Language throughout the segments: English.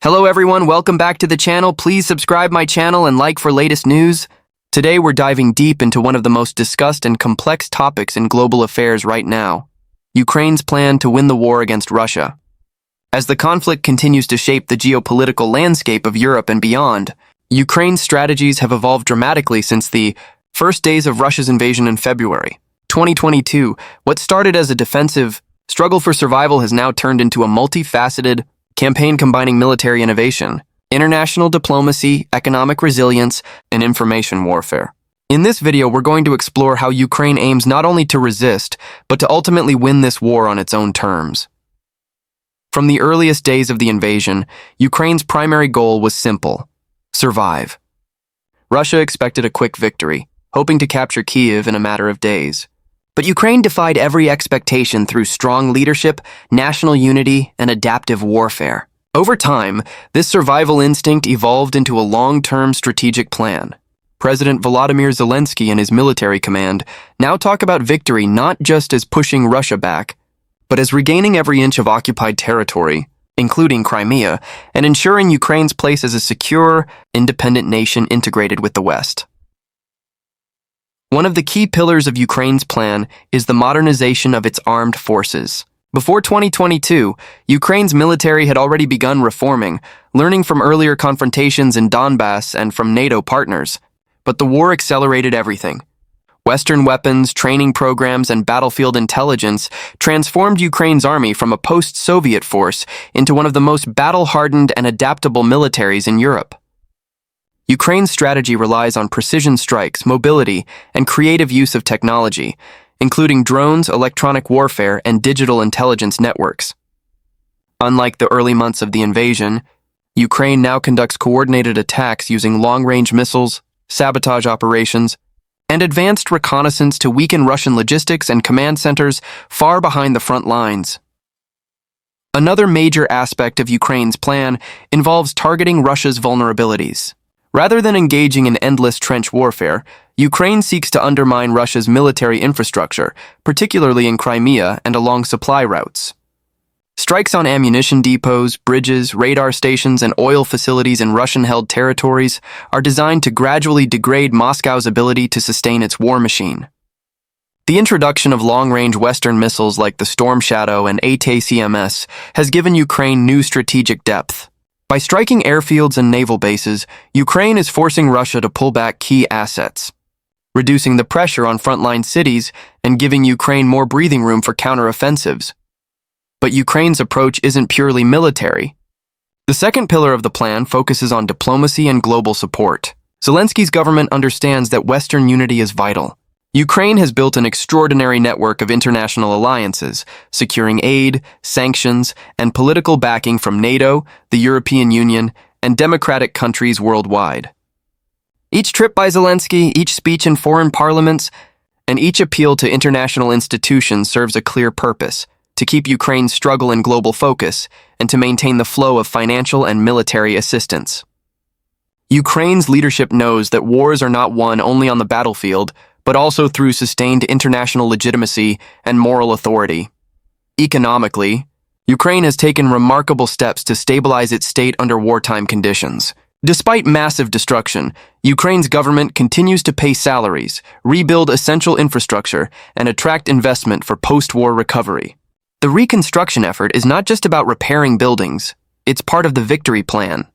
Hello everyone, welcome back to the channel. Please subscribe my channel and like for latest news. Today we're diving deep into one of the most discussed and complex topics in global affairs right now, Ukraine's plan to win the war against Russia. As the conflict continues to shape the geopolitical landscape of Europe and beyond, Ukraine's strategies have evolved dramatically since the first days of Russia's invasion in February 2022. What started as a defensive struggle for survival has now turned into a multifaceted campaign combining military innovation, international diplomacy, economic resilience, and information warfare. In this video, we're going to explore how Ukraine aims not only to resist, but to ultimately win this war on its own terms. From the earliest days of the invasion, Ukraine's primary goal was simple: survive. Russia expected a quick victory, hoping to capture Kyiv in a matter of days. But Ukraine defied every expectation through strong leadership, national unity, and adaptive warfare. Over time, this survival instinct evolved into a long-term strategic plan. President Volodymyr Zelensky and his military command now talk about victory not just as pushing Russia back, but as regaining every inch of occupied territory, including Crimea, and ensuring Ukraine's place as a secure, independent nation integrated with the West. One of the key pillars of Ukraine's plan is the modernization of its armed forces. Before 2022, Ukraine's military had already begun reforming, learning from earlier confrontations in Donbass and from NATO partners. But the war accelerated everything. Western weapons, training programs, and battlefield intelligence transformed Ukraine's army from a post-Soviet force into one of the most battle-hardened and adaptable militaries in Europe. Ukraine's strategy relies on precision strikes, mobility, and creative use of technology, including drones, electronic warfare, and digital intelligence networks. Unlike the early months of the invasion, Ukraine now conducts coordinated attacks using long-range missiles, sabotage operations, and advanced reconnaissance to weaken Russian logistics and command centers far behind the front lines. Another major aspect of Ukraine's plan involves targeting Russia's vulnerabilities. Rather than engaging in endless trench warfare, Ukraine seeks to undermine Russia's military infrastructure, particularly in Crimea and along supply routes. Strikes on ammunition depots, bridges, radar stations, and oil facilities in Russian-held territories are designed to gradually degrade Moscow's ability to sustain its war machine. The introduction of long-range Western missiles like the Storm Shadow and ATACMS has given Ukraine new strategic depth. By striking airfields and naval bases, Ukraine is forcing Russia to pull back key assets, reducing the pressure on frontline cities and giving Ukraine more breathing room for counteroffensives. But Ukraine's approach isn't purely military. The second pillar of the plan focuses on diplomacy and global support. Zelensky's government understands that Western unity is vital. Ukraine has built an extraordinary network of international alliances, securing aid, sanctions, and political backing from NATO, the European Union, and democratic countries worldwide. Each trip by Zelensky, each speech in foreign parliaments, and each appeal to international institutions serves a clear purpose: to keep Ukraine's struggle in global focus and to maintain the flow of financial and military assistance. Ukraine's leadership knows that wars are not won only on the battlefield, but also through sustained international legitimacy and moral authority. Economically, Ukraine has taken remarkable steps to stabilize its state under wartime conditions. Despite massive destruction, Ukraine's government continues to pay salaries, rebuild essential infrastructure, and attract investment for post-war recovery. The reconstruction effort is not just about repairing buildings, it's part of the victory plan.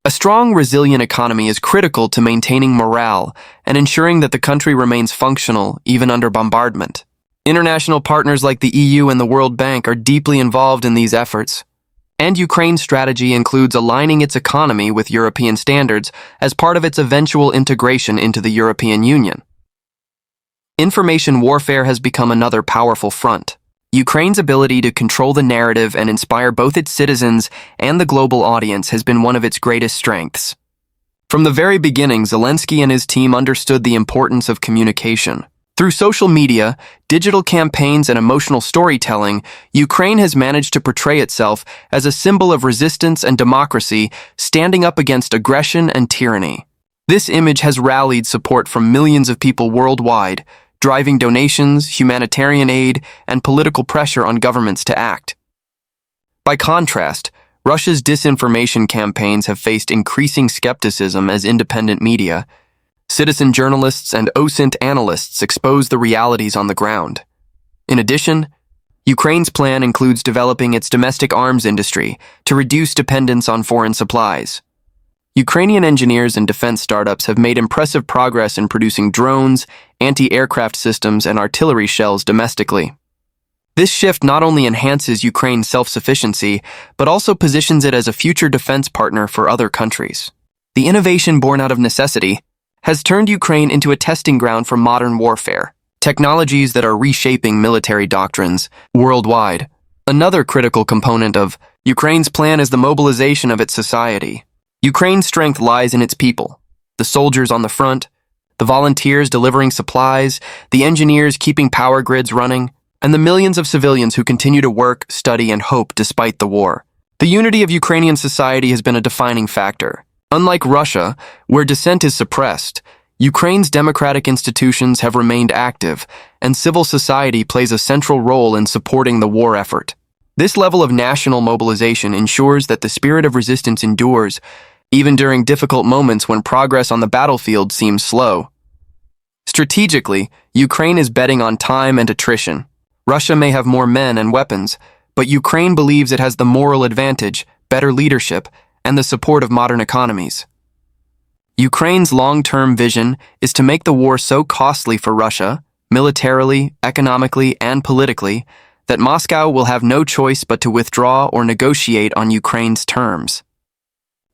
A strong, resilient economy is critical to maintaining morale and ensuring that the country remains functional even under bombardment. International partners like the EU and the World Bank are deeply involved in these efforts. And Ukraine's strategy includes aligning its economy with European standards as part of its eventual integration into the European Union. Information warfare has become another powerful front. Ukraine's ability to control the narrative and inspire both its citizens and the global audience has been one of its greatest strengths. From the very beginning, Zelensky and his team understood the importance of communication. Through social media, digital campaigns, and emotional storytelling, Ukraine has managed to portray itself as a symbol of resistance and democracy, standing up against aggression and tyranny. This image has rallied support from millions of people worldwide, driving donations, humanitarian aid, and political pressure on governments to act. By contrast, Russia's disinformation campaigns have faced increasing skepticism as independent media, citizen journalists, and OSINT analysts expose the realities on the ground. In addition, Ukraine's plan includes developing its domestic arms industry to reduce dependence on foreign supplies. Ukrainian engineers and defense startups have made impressive progress in producing drones, anti-aircraft systems, and artillery shells domestically. This shift not only enhances Ukraine's self-sufficiency, but also positions it as a future defense partner for other countries. The innovation born out of necessity has turned Ukraine into a testing ground for modern warfare, technologies that are reshaping military doctrines worldwide. Another critical component of Ukraine's plan is the mobilization of its society. Ukraine's strength lies in its people, the soldiers on the front, the volunteers delivering supplies, the engineers keeping power grids running, and the millions of civilians who continue to work, study, and hope despite the war. The unity of Ukrainian society has been a defining factor. Unlike Russia, where dissent is suppressed, Ukraine's democratic institutions have remained active, and civil society plays a central role in supporting the war effort. This level of national mobilization ensures that the spirit of resistance endures, even during difficult moments when progress on the battlefield seems slow. Strategically, Ukraine is betting on time and attrition. Russia may have more men and weapons, but Ukraine believes it has the moral advantage, better leadership, and the support of modern economies. Ukraine's long-term vision is to make the war so costly for Russia, militarily, economically, and politically, that Moscow will have no choice but to withdraw or negotiate on Ukraine's terms.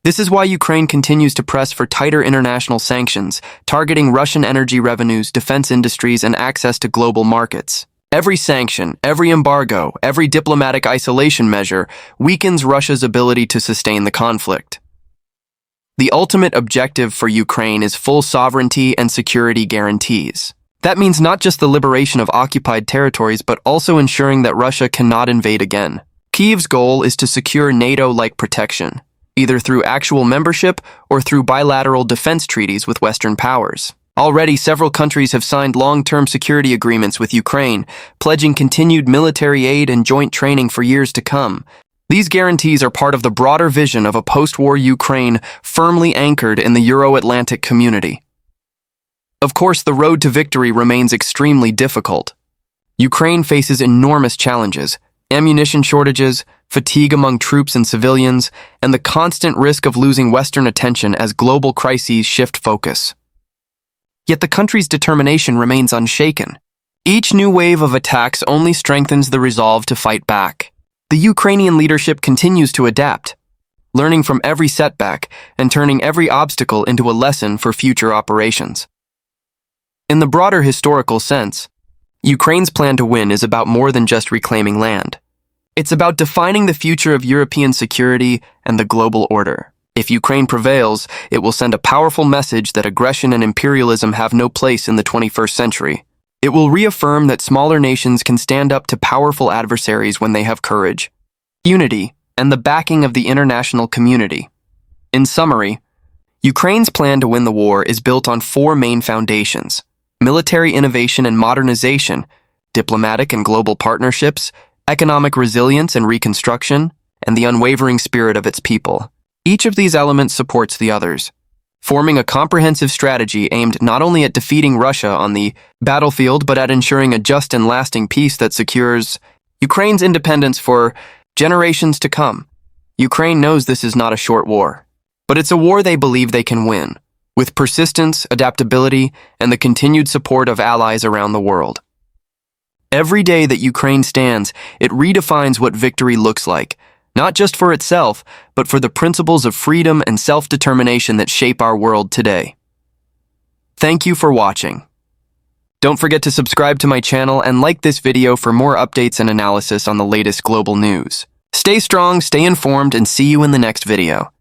This is why Ukraine continues to press for tighter international sanctions, targeting Russian energy revenues, defense industries, and access to global markets. Every sanction, every embargo, every diplomatic isolation measure weakens Russia's ability to sustain the conflict. The ultimate objective for Ukraine is full sovereignty and security guarantees. That means not just the liberation of occupied territories, but also ensuring that Russia cannot invade again. Kyiv's goal is to secure NATO-like protection, either through actual membership or through bilateral defense treaties with Western powers. Already, several countries have signed long-term security agreements with Ukraine, pledging continued military aid and joint training for years to come. These guarantees are part of the broader vision of a post-war Ukraine firmly anchored in the Euro-Atlantic community. Of course, the road to victory remains extremely difficult. Ukraine faces enormous challenges: ammunition shortages, fatigue among troops and civilians, and the constant risk of losing Western attention as global crises shift focus. Yet the country's determination remains unshaken. Each new wave of attacks only strengthens the resolve to fight back. The Ukrainian leadership continues to adapt, learning from every setback and turning every obstacle into a lesson for future operations. In the broader historical sense, Ukraine's plan to win is about more than just reclaiming land. It's about defining the future of European security and the global order. If Ukraine prevails, it will send a powerful message that aggression and imperialism have no place in the 21st century. It will reaffirm that smaller nations can stand up to powerful adversaries when they have courage, unity, and the backing of the international community. In summary, Ukraine's plan to win the war is built on four main foundations: military innovation and modernization, diplomatic and global partnerships, economic resilience and reconstruction, and the unwavering spirit of its people. Each of these elements supports the others, forming a comprehensive strategy aimed not only at defeating Russia on the battlefield, but at ensuring a just and lasting peace that secures Ukraine's independence for generations to come. Ukraine knows this is not a short war, but it's a war they believe they can win, with persistence, adaptability, and the continued support of allies around the world. Every day that Ukraine stands, it redefines what victory looks like, not just for itself, but for the principles of freedom and self-determination that shape our world today. Thank you for watching. Don't forget to subscribe to my channel and like this video for more updates and analysis on the latest global news. Stay strong, stay informed, and see you in the next video.